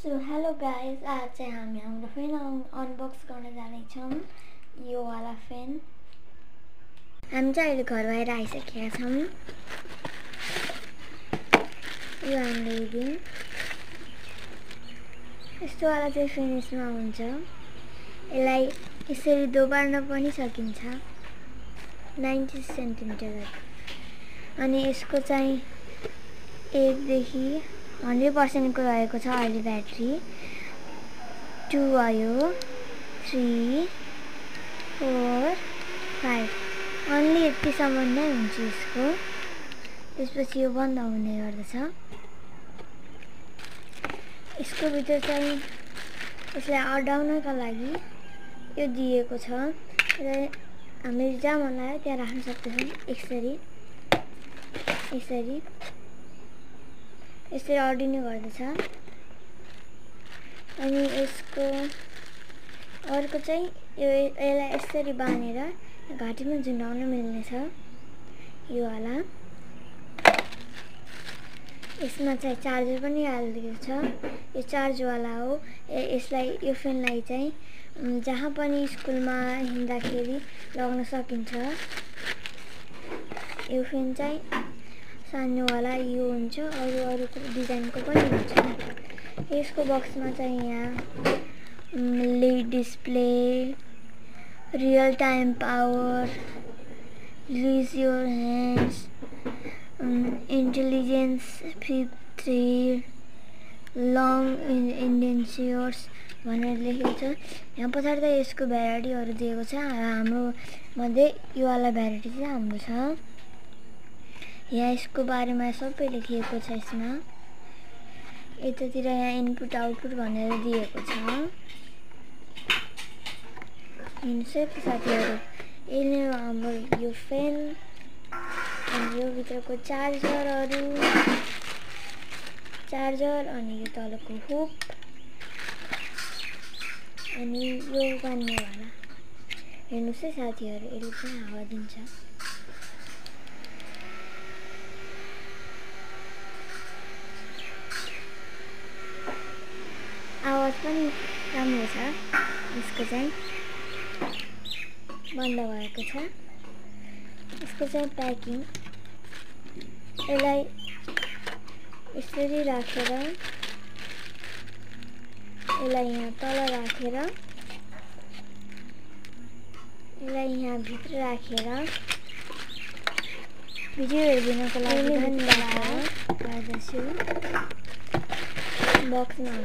So hello guys, आज चाहिँ हामी हाम्रो फ्यान अनबक्स गर्न जानेछौँ। यो वाला फ्यान हामी चाहिँ अहिले घर बाहिर आइसकेका छौँ। यो हामीले हेर्यौँ, यस्तो वाला चाहिँ फिनिसमा हुन्छ। यसलाई यसरी दोबार्न पनि सकिन्छ 90 सेन्टिमिटर। अनि यसको चाहिँ 1 देखि 100% को रहेको छ अहिले ब्याट्री। 2 आयो, 3, 4, 5 अन्ली यतिसम्म नै हुन्छ यसको। त्यसपछि यो बन्द हुने गर्दछ। यसको भित्र चाहिँ यसलाई अडाउनका लागि यो दिएको छ र हामीले जहाँ मन लाग्यो त्यहाँ राख्न सक्छौँ। यसरी अडिने गर्दछ। अनि यसको अर्को चाहिँ यसलाई यसरी बाँधेर घाँटीमा झुन्डाउन मिल्ने छ यो वाला। यसमा चाहिँ चार्जर पनि हालिदिएको छ। यो चार्जवाला हो। यसलाई यो फ्यानलाई चाहिँ जहाँ पनि स्कुलमा हिँड्दाखेरि लगाउन सकिन्छ। यो फ्यान चाहिँ सानोवाला यो हुन्छ, अरू डिजाइनको पनि हुन्छ। यसको बक्समा चाहिँ यहाँ LED display, real time power, release your hands, intelligence 3 लङ इन्डेन्सियर्स भनेर लेखेको छ। यहाँ पछाडि त यसको भेराइटीहरू दिएको छ। हाम्रो मध्ये यो वाला भेराइटी चाहिँ हाम्रो छ। यहाँ यसको बारेमा सबै लेखिएको छ। यसमा यतातिर यहाँ इनपुट आउटपुट भनेर दिएको छ। हेर्नुहोस् है साथीहरू, यसले हाम्रो यो फ्यान अनि यो भित्रको चार्जर अनि यो तलको हुक अनि यो बान्नेवाला। हेर्नुहोस् है साथीहरू, यसले चाहिँ हावा दिन्छ। आवाज पनि राम्रो छ। यसको चाहिँ बन्द भएको छ। यसको चाहिँ प्याकिङ, यसलाई यसरी राखेर यसलाई यहाँ तल राखेर यसलाई यहाँ भित्र राखेर भिडियो हेरिदिनको लागि धन्यवाद गर्दछु। बक्समा